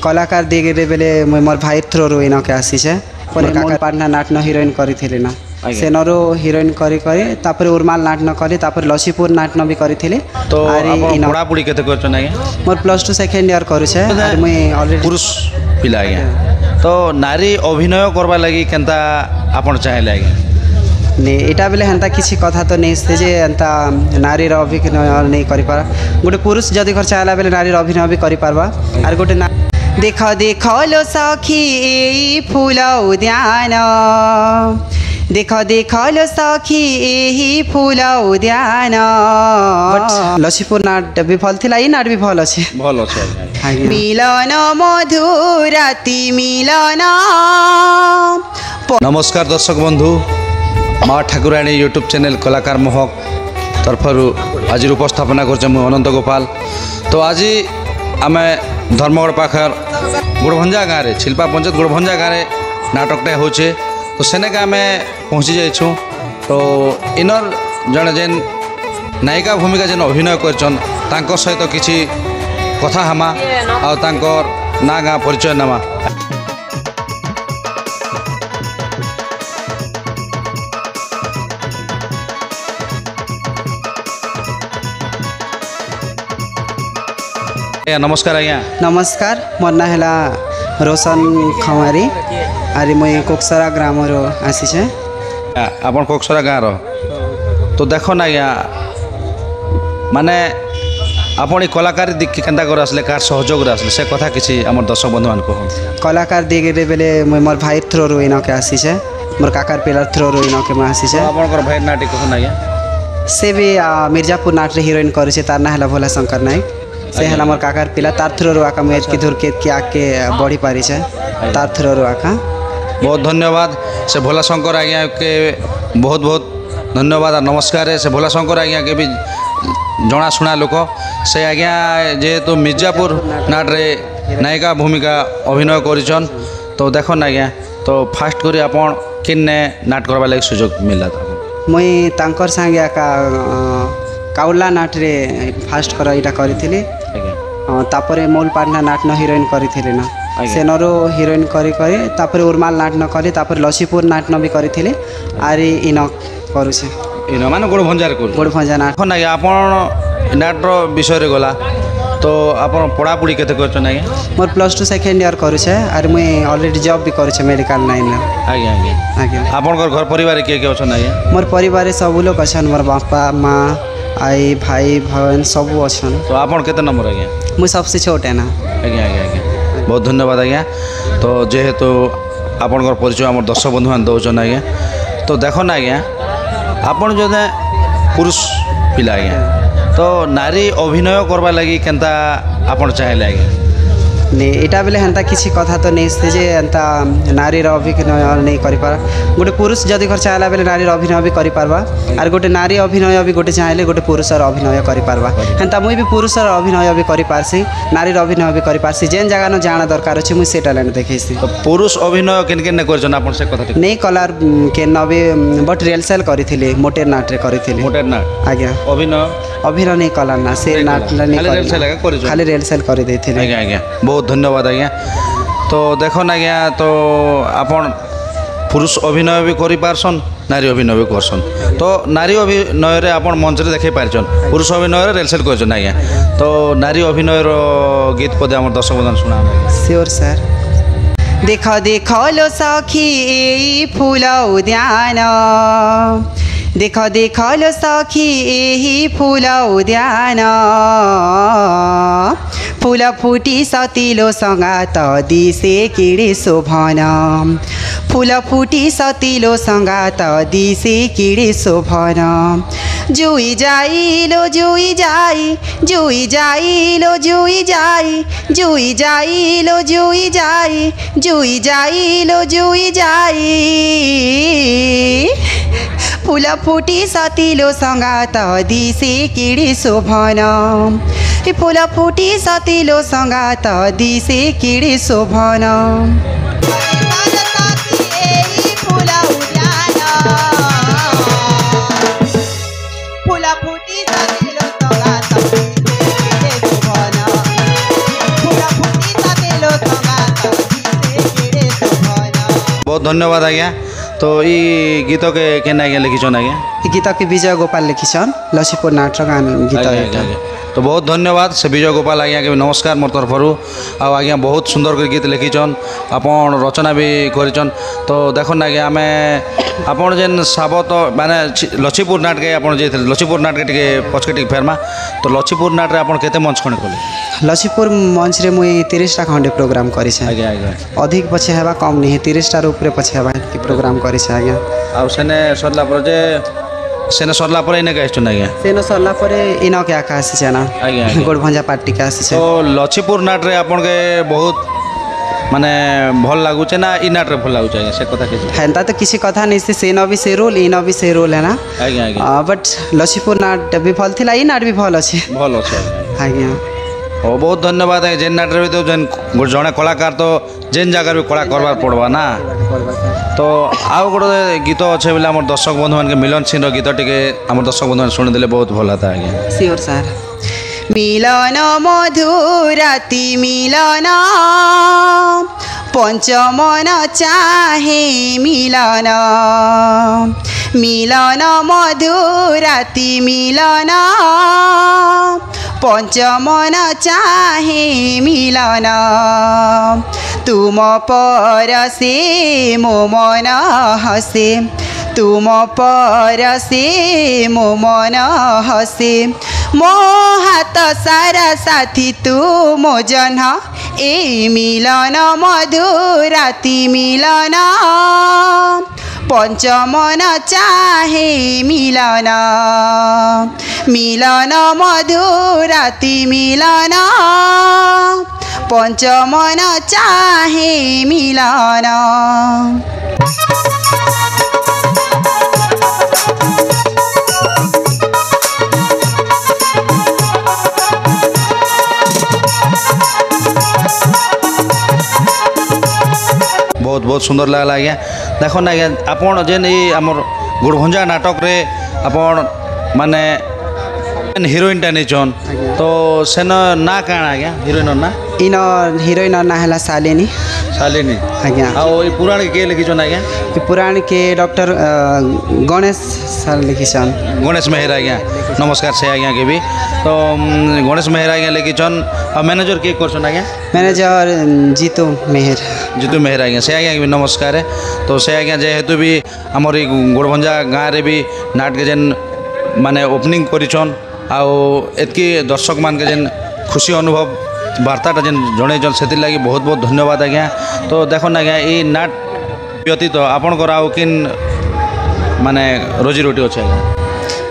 कलाकार दिगरे बेले मुई मोर भाई थ्रो रो इनके आसीछे परे काका पाटना नाटन हिरोइन करिथिले ना सेनरो हिरोइन करी करी तापर उर्माल नाटन करी तापर लसीपुर नाटन भी करिथिले। तो आपण पढ़ा पढ़ी केते करछन आगे मोर +2 सेकेंड ईयर करूछे और मुई ऑलरेडी पुरुष पिला आगे तो नारी अभिनय करबा लागि केनता आपण चाहेले आगे नहीं इटा बेले हेन्ता किसी कथा तो नहीं से जे हेन्ता नारी अभिनय नहीं करि पारा गोटे पुरुष जदि घर चाहला बेले नारी अभिनय भी करि पारबा और गोटे देख देख लो सखी एई फूल उद्यान देख देख लो सखी एही फूल उद्यान लसीपुर नाट भी भल थिला ई नाट भी भल अछि मिलन मधुराती मिलन। नमस्कार दर्शक बंधु माँ ठाकुराणी यूट्यूब चैनल कलाकार महक तरफर आज उपस्थापना कर अनंत गोपाल। तो आज आम धर्मगढ़ पाखर गुड़भंजा गाँव में छिल्पा पंचायत गुड़भंजा गाँव में नाटकटा हो तो सेने आम पहुँची जाइछू। तो इनर जड़े जेन नायिका भूमिका जेन अभिनय करछन तांको सहित किसी कथा हमा और तांकर ना गाँ परिचय नामा। नमस्कार आज्ञा। नमस्कार मोर ना है रोशन खमारी आरी मुई कोकसरा ग्राम रो आसी छे। आपन कोकसरा गाँव रो तो देखो ना आज्ञा माने आपण कलाकार दिख केनता कर आसले कार सहयोग आसले से कथा किसी आम दर्शक बंधु मान कह कलाकार दिगरे बेले मुई मोर भाई थ्रो रो इनके आसी छे मोर काकार पिलर थ्रो रो इनके म आसी छे। आपन भाई नाटी कहन आज्ञा से भी मिर्जापुर नाट रे हिरोइन करे छे तार ना हला भोला शंकर नायक से हला मोर काकार पिला तार थ्रो रो आका मैच की धुर के आके बढ़ी पारी छे तार थ्रो रो आका। बहुत धन्यवाद से भोला शंकर आज्ञा के बहुत बहुत धन्यवाद और नमस्कार है से भोला शंकर आज्ञा के भी जनाशुना लोक से आज्ञा जेहेतु मिर्जापुर नाट रे नायिका भूमिका अभिनय करिछन। तो देखो ना आज्ञा तो फास्ट करी आपण किन्ने नाट करबा लागि सुयोग मिलला मुई तांकर संगे आका काउला नाट रे फास्ट कर इटा करिथिली तापरे मोल पाटना नाट न हिरोइन करिथिले ना सेनरो हिरोइन करी करी तापरे उर्माल नाट न करी तापरे लसीपुर नाट न भी करिथिले आरी इन करूछे इन माने गुड़भंजा नाट ना आपण नाट रो विषय रे गला। तो आपण पढ़ा पढ़ी केते करछन आगे मोर +2 सेकेंड ईयर करूछे और मुई ऑलरेडी जॉब भी करूछे मेडिकल लाइन में। आगे आगे आगे आपण घर परिवार के अछन आगे मोर परिवार सब लोग अछन मोर बापा माँ आई भाई बहन सब अछन। तो आपण केते नंबर आगे मुई सबसे छोटे ना आगे आगे आगे बहुत धन्यवाद आज्ञा। तो जेहेतु आपण परिचय आम दर्शक बंधु मान दौन आज्ञा तो देख ना आज्ञा आपण जो पुरुष पिला आज्ञा तो नारी अभिनय करबा लगी केनता आपण चाहेले आज्ञा नहीं इटा बेले हेन्ता किसी कथा तो नहीं से जे हेन्ता नारी अभिनय नहीं करि पारा गोटे पुरुष जदि घर चाहला बेले नारी अभिनय भी करि पारबा और गोटे नारी अभिनय भी गोटे चाहेले गोटे पुरुषर अभिनय करि पारबा हेन्ता मुई भी पुरुषर अभिनय भी करि पारसी नारी अभिनय भी करि पारसी जेन जगह न जाना दरकार अछि मुई से टैलेंट देखैसी। तो पुरुष अभिनय केन केन करछन आपण से कथा नहीं कलार के नबे बट रिहर्सल करिथिले मोटेर नाट रे करिथिले मोटेर नाट आज्ञा अभिनय नहीं कला ना से नाट नहीं खाली रिहर्सल कर देथिले आज्ञा आज्ञा बहुत धन्यवाद आज्ञा। तो देखो ना आज्ञा तो आपण पुरुष अभिनय भी करि पारसन नारी अभिनय भी करसन तो नारी अभिनय रे आपण मंच रे देखै पारछन पुरुष अभिनय रे रिहर्सल करछन आज्ञा। तो नारी अभिनय रो गीत पदे हमर दर्शक बंधु सुना श्योर सर। देख देख लो सखी एई फूल उद्यान देख देख लो सखी एही फूल उद्यान फूल फुटी सतिलो संगात दिसे किड़ी शोभन फूल फुटी सतिलो संगात दिसे किड़ी शोभन जुई जाई लो जुई जाई जुई जाई लो जुई जाई जुई जाई लो जुई जाई जुई जाई लो जुई जाई फूल फुटी सतिलो संगात दिसे किड़ी शोभन फूल फुटी सतिलो संगात दिसे किड़ी शोभन फूल फुटी सतिलो संगात दिसे किड़ी शोभन फूल फुटी सतिलो धन्यवाद आज्ञा। तो ये गीत के केन आज्ञा लिखिछन आज्ञा? ई गीत के विजय गोपाल लिखिछन लसीपुर नाटक गान गीत एटा। तो बहुत धन्यवाद से विजय गोपाल आज्ञा के भी नमस्कार मोर तरफरु। आज्ञा बहुत सुंदर कर गीत लिखिछन आपन रचना भी करिछन। तो देखन आज्ञा आमे आपन जेन साबत माने लछीपुर नाट के आपन जे लछीपुर नाट के टिके पछके टिके फेरमा तो लछीपुर नाट रे आपन केते मंच खणे कोले? लसीपुर मंच रे मुई 30 टा खंडे प्रोग्राम करि छै। आज्ञा आज्ञा अधिक पछे हेबा कम नहीं 30 टा ऊपर पछे हेबा कि प्रोग्राम करि छै आज्ञा। आ सेने सरला पर जे सेने सरला पर इने गाइछन आज्ञा? सेनो सरला परे इनो के आका आसी छै ना आज्ञा गोड़ भंजा पार्टी के आसी छै। तो लछीपुर नाट रे आपन के बहुत माने भल लागुचे ना इ नाट रे भल लागुचे आज्ञा से कथा के? हेंता तो किसी कथा नहीं से सेनो भी से रोल इनो भी से रोल है ना आज्ञा आज्ञा बट लसीपुर नाट भी भल थिला इ नाट भी भल अछि भल अछि आज्ञा। ओ बहुत धन्यवाद है जेन नाट रे तो जेन जने कलाकार तो जेन जगह भी कला करबार पड़वा ना। तो आउ गोटे गीत अच्छे बोले आम दर्शक बंधु मान के मिलन सिंह गीत टिके आम दर्शक बंधु मान शुणी देले बहुत भल था आज्ञा। Sure sir. मिलन मधुराति मिलन पंचमन चाहे मिलन मिलन मधुराति मिलन पंचमन चाहे मिलन तुम पर से मो मन हसे तुम पर से मो मन हसे मो हाथ सारा साथी तू मो जन ए मिलन मधुराति मिलन पंचमन चाहे मिलन मिलन मधुराति मिलन पंचमन चाहे मिलन। बहुत बहुत सुंदर लगला आज्ञा। देखो ना आज्ञा आपन जेन ये आमर गुड़भंजा नाटक रे आपन माने हिरोइन टा नेचन तो सेन ना काना आज्ञा हिरोइन ना इनो हिरोइन ना हला शालिनी शालिनी आज्ञा। आ ई पुराण के लिखिछन आज्ञा? ये पुराण के डॉक्टर गणेश सर लिखिछन। गणेश मेहर आज्ञा नमस्कार से आज्ञा के भी। तो गणेश मेहर आज्ञा लिखिछन और मैनेजर के करछन आज्ञा? मैनेजर जीतू मेहर। जीतू मेहर आज्ञा से आज्ञा के भी नमस्कार है। तो से आज्ञा जेहेतु भी आमर गोड़भंजा गाँव रे भी नाट के जेन माने ओपनिंग करिछन आउ एतकी दर्शक मान के जेन खुशी अनुभव वार्ताटा जेन जन से लगी बहुत बहुत धन्यवाद आज्ञा। तो देखो ना आज्ञा ये नाट व्यतीत आपणकर आउ किन माने रोजी रोटी अच्छे आज्ञा?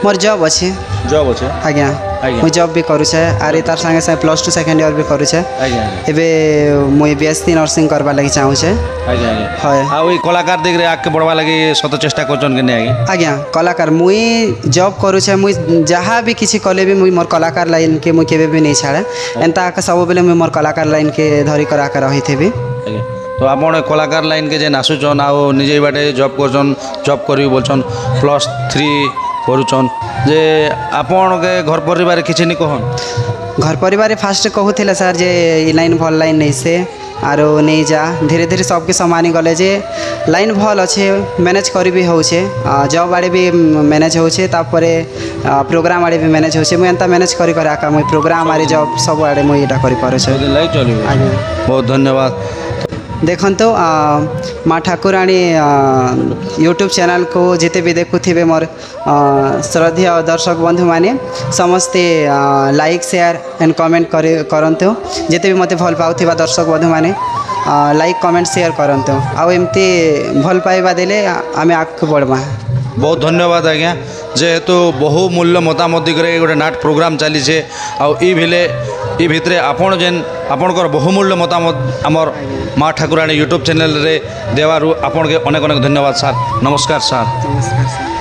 मोर जॉब अच्छे जॉब अच्छे आज्ञा मुझे जॉब भी करूँ आर तार संगे संगे +2 सेकेंड ईयर भी करूँ आज्ञा एबे मुई BSc नर्सिंग करवा लगी चाहूँ आज्ञा आज्ञा है आउ ई कलाकार दिग रे आगे बढ़वा लगी सत चेष्टा करछन कि नहीं आज्ञा? आज्ञा कलाकार मुई जॉब करूँ मुई जहाँ भी किसी कले भी मुई मोर कलाकार लाइन के मुई केबे भी नहीं छाड़े एंता सब बेले मुई मोर कलाकार लाइन के धरी करा कर रही थे भी। तो आपन कलाकार लाइन के जेन आसुचन आउ निजे बाटे जॉब करछन जॉब करी बोलछन +3 करुछन जे आपन के घर परिवार किछि नि कहन? घर परिवार फास्ट कहूले सर जे ई लाइन भल लाइन नहीं से आरो नहीं जा धीरे धीरे सबके समानी गले जे लाइन भल अच्छे मैनेज करी भी होछे जॉब आड़े भी मैनेज होछे तापरे प्रोग्राम आड़े भी मैनेज होछे मुई एंता मैनेज करी कर आका मुई प्रोग्राम आड़े जॉब सब आड़े मुई एटा करी पारुछे। बहुत धन्यवाद। देखो माँ ठाकुराणी यूट्यूब चैनल को जिते भी देखुथिबे मोर श्रद्धेय दर्शक बंधु माने समस्ते लाइक शेयर एंड कमेंट करंतु जिते भी मते भल पाउथिबा दर्शक बंधु माने लाइक कमेंट शेयर करंतु आ एमती भल पाइबा देले आमे आगु बढ़बा। बहुत धन्यवाद आज्ञा जेहेतु बहुमूल्य मतामत दिगरे गोटे नाट प्रोग्राम चली छे आ ई भितरे आपण जेन आपणकर बहुमूल्य मतामत आमर माँ ठाकुराणी यूट्यूब चैनल रे देवारू आपण के अनेक अनेक धन्यवाद सर। नमस्कार सर। नमस्कार सर।